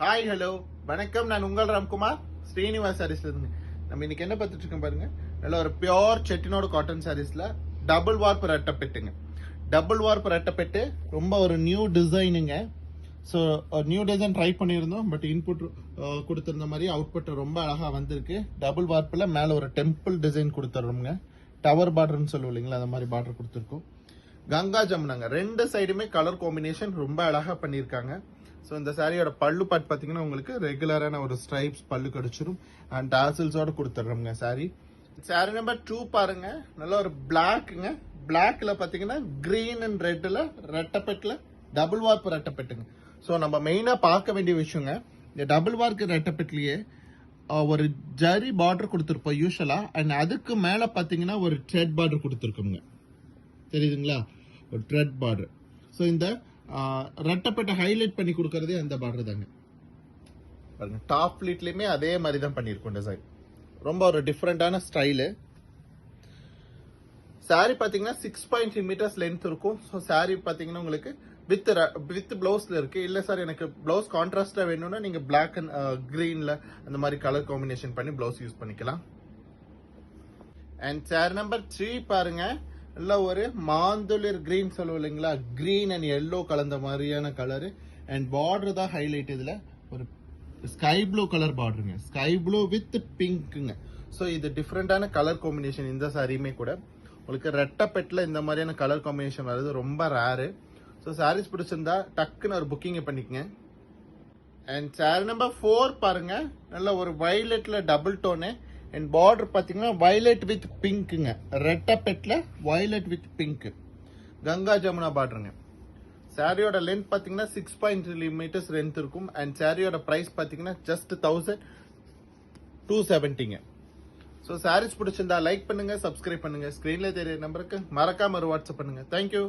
Hi hello வணக்கம். நான் உங்கள் ராம்குமார் ஸ்ரீனிவாஸ் சாரீஸ்ல இருந்து. நம்ம இன்னைக்கு என்ன பார்த்துட்டு இருக்கோம் பாருங்க. நல்ல ஒரு பியோர் செட்டிநாடு காட்டன் சாரீஸ்ல டபுள் வார்ப் ரெட்டப்பெட்டுங்க. டபுள் வார்ப் ரெட்டப்பெட்டு ரொம்ப ஒரு நியூ டிசைனுங்க. ஸோ ஒரு நியூ டிசைன் ட்ரை பண்ணியிருந்தோம். பட் இன்புட் கொடுத்துருந்த மாதிரி அவுட்புட் ரொம்ப அழகா வந்திருக்கு. டபுள் வார்ப்பில் மேலே ஒரு டெம்பிள் டிசைன் கொடுத்துட்றோங்க. டவர் பார்டர்னு சொல்லுவோம் இல்லைங்களா, அந்த மாதிரி பார்டர் கொடுத்துருக்கோம். கங்கா ஜமுனாங்க, ரெண்டு சைடுமே கலர் காம்பினேஷன் ரொம்ப அழகா பண்ணியிருக்காங்க. ஸோ இந்த சாரியோட பல்லு பாட் பார்த்தீங்கன்னா உங்களுக்கு ரெகுலரான ஒரு ஸ்ட்ரைப்ஸ் பல்லு கிடைச்சிரும் அண்ட் டாசில்ஸோட கொடுத்துட்றோங்க. சாரி நம்பர் 2 பாருங்க. நல்ல ஒரு பிளாக்குங்க. பிளாக்ல பார்த்தீங்கன்னா கிரீன் அண்ட் ரெட்ல ரெட்டப்பெட்டில் டபுள் வார்ப் ரெட்டப்பெட்டுங்க. ஸோ நம்ம மெயினாக பார்க்க வேண்டிய விஷயங்க, இந்த டபுள் வார்க் ரெட்டப்பெட்லேயே ஒரு ஜரி பார்டர் கொடுத்துருப்போம் யூஸ்வலா. அண்ட் அதுக்கு மேலே பார்த்தீங்கன்னா ஒரு த்ரெட் பார்டர் கொடுத்துருக்கோங்க. தெரியுதுங்களா, ஒரு த்ரெட் பார்டர். ஸோ இந்த ரெட்டப்பட்ட ஹைலைட் பண்ணி கொடுக்கறதே அந்த பார்டர் தாங்க. பாருங்க, டாப் ஃபிளிட்லயுமே அதே மாதிரி தான் பண்ணியிருக்கோம் டிசைன். ரொம்ப ஒரு டிஃப்ரெண்டான ஸ்டைலு. சாரி பார்த்தீங்கன்னா 6.3 மீட்டர்ஸ் லென்த் இருக்கும். ஸோ சாரி பார்த்தீங்கன்னா உங்களுக்கு வித் பிளவுஸ்ல இருக்கு. இல்லை சார் எனக்கு பிளவுஸ் கான்ட்ராஸ்டா வேணும்னா நீங்க பிளாக் அண்ட் கிரீன்ல அந்த மாதிரி கலர் காம்பினேஷன் பண்ணி பிளவுஸ் யூஸ் பண்ணிக்கலாம். அண்ட் சாரி நம்பர் 3 பாருங்க. நல்ல ஒரு மாந்துளிர் கிரீன் சொல்லுவோம் இல்லைங்களா, கிரீன் அண்ட் எல்லோ கலந்த மாதிரியான கலரு. அண்ட் பார்டர் தான் ஹைலைட். இதுல ஒரு ஸ்கை ப்ளூ கலர் பார்டருங்க. ஸ்கை ப்ளூ வித் பிங்க்குங்க. ஸோ இது டிஃப்ரெண்டான கலர் காம்பினேஷன். இந்த சாரியுமே கூட உங்களுக்கு ரெட்டப்பெட்டில் இந்த மாதிரியான கலர் காம்பினேஷன் வர்றது ரொம்ப ரேரு. ஸோ சாரீஸ் பிடிச்சிருந்தா டக்குன்னு ஒரு புக்கிங் பண்ணிக்கங்க. அண்ட் சாரி நம்பர் 4 பாருங்க. நல்ல ஒரு வயலட்ல டபுள் டோனு அண்ட் பார்டர் பார்த்தீங்கன்னா வயலட் வித் பிங்க்குங்க. ரெட்டப்பெட்ல violet with pink Ganga Jamuna பார்டருங்க. சாரியோட லென்த் பார்த்தீங்கன்னா 6.3 மீட்டர்ஸ் லென்த் இருக்கும். அண்ட் சாரியோட பிரைஸ் பார்த்தீங்கன்னா ஜஸ்ட் 1270ங்க. ஸோ சாரீஸ் பிடிச்சிருந்தா லைக் பண்ணுங்க, சப்ஸ்கிரைப் பண்ணுங்க. ஸ்கிரீன்ல தெரிய நம்பருக்கு மறக்காம ஒரு வாட்ஸ்அப் பண்ணுங்க. தேங்க்யூ.